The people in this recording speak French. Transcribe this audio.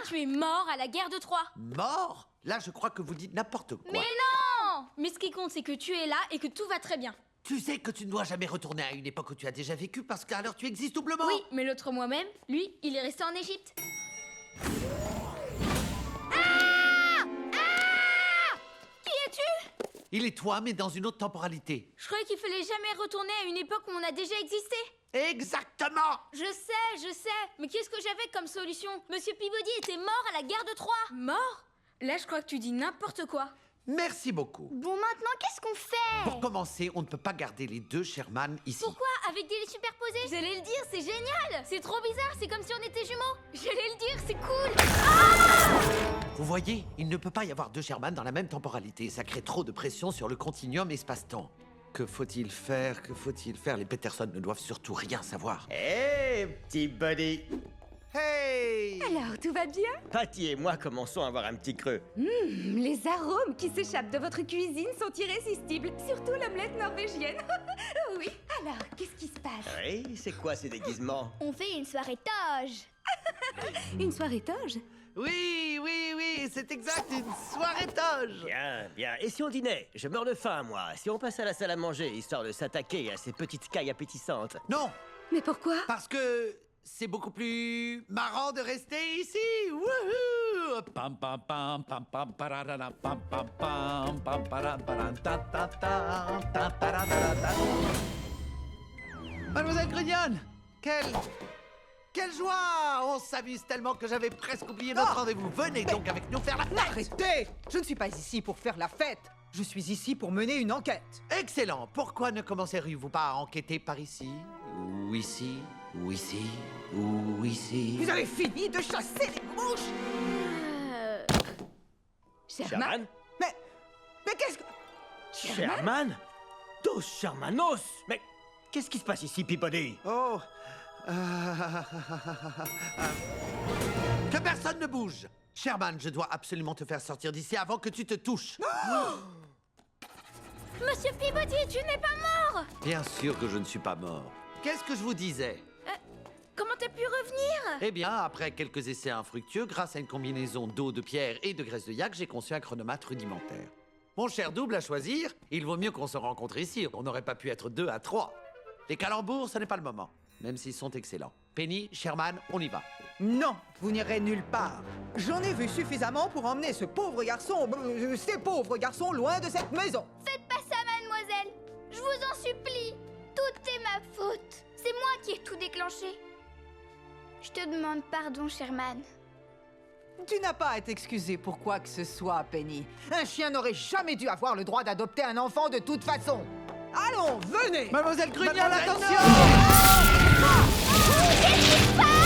tu es mort à la guerre de Troie. Mort? Là, je crois que vous dites n'importe quoi. Mais non! Mais ce qui compte, c'est que tu es là et que tout va très bien. Tu sais que tu ne dois jamais retourner à une époque où tu as déjà vécu parce qu'alors tu existes doublement. Oui, mais l'autre moi-même, lui, il est resté en Égypte. Qui es-tu? Il est toi, mais dans une autre temporalité. Je croyais qu'il fallait jamais retourner à une époque où on a déjà existé. Exactement! Je sais, mais qu'est-ce que j'avais comme solution? Monsieur Peabody était mort à la guerre de Troie. Mort? Là, je crois que tu dis n'importe quoi. Merci beaucoup. Bon, maintenant, qu'est-ce qu'on fait? Pour commencer, on ne peut pas garder les deux Sherman ici. Pourquoi? Avec des lits superposés? J'allais le dire, c'est génial! C'est trop bizarre, c'est comme si on était jumeaux. J'allais le dire, c'est cool. Vous voyez, il ne peut pas y avoir deux Sherman dans la même temporalité. Ça crée trop de pression sur le continuum espace-temps. Que faut-il faire? Que faut-il faire? Les Peterson ne doivent surtout rien savoir. Hé, petit buddy. Hey! Alors, tout va bien? Patty et moi commençons à avoir un petit creux. Les arômes qui s'échappent de votre cuisine sont irrésistibles, surtout l'omelette norvégienne. Oui, alors, qu'est-ce qui se passe? Oui, c'est quoi ces déguisements? On fait une soirée toge. Une soirée toge? Oui, c'est exact, une soirée toge! Bien, bien. Et si on dînait? Je meurs de faim, moi. Si on passe à la salle à manger, histoire de s'attaquer à ces petites cailles appétissantes. Non, Mais pourquoi? parce que c'est beaucoup plus marrant de rester ici! Wouhou! Pam pam pam pam pam pararara, pam pam pam pam paraparam, ta ta ta ta tararara. Mademoiselle Grugnonne, quelle joie! On s'amuse tellement que j'avais presque oublié notre rendez-vous. Venez donc avec nous faire la fête! Arrêtez! Je ne suis pas ici pour faire la fête. Je suis ici pour mener une enquête. Excellent! Pourquoi ne commenceriez-vous pas à enquêter par ici? Ou ici? Ou ici? Ou ici? Vous avez fini de chasser les mouches? Sherman? Mais qu'est-ce que... Sherman? Dos Shermanos? Mais qu'est-ce qui se passe ici, Peabody? Oh! Que personne ne bouge! Sherman, je dois absolument te faire sortir d'ici avant que tu te touches. Monsieur Peabody, tu n'es pas mort! Bien sûr que je ne suis pas mort. Qu'est-ce que je vous disais? Comment t'as pu revenir? Eh bien, après quelques essais infructueux, grâce à une combinaison d'eau de pierre et de graisse de yak, j'ai conçu un chronomètre rudimentaire. Mon cher double à choisir, il vaut mieux qu'on se rencontre ici. On n'aurait pas pu être 2 à 3. Les calembours, ce n'est pas le moment, même s'ils sont excellents. Penny, Sherman, on y va. Non, vous n'irez nulle part. J'en ai vu suffisamment pour emmener ce pauvre garçon, ces pauvres garçons loin de cette maison. Faites pas ça, mademoiselle. Je vous en supplie. Tout est ma faute. C'est moi qui ai tout déclenché. Je te demande pardon, Sherman. Tu n'as pas à t'excuser pour quoi que ce soit, Penny. Un chien n'aurait jamais dû avoir le droit d'adopter un enfant de toute façon. Allons, venez! Mademoiselle Grugnonne, attention! Qu'est-ce qui se passe?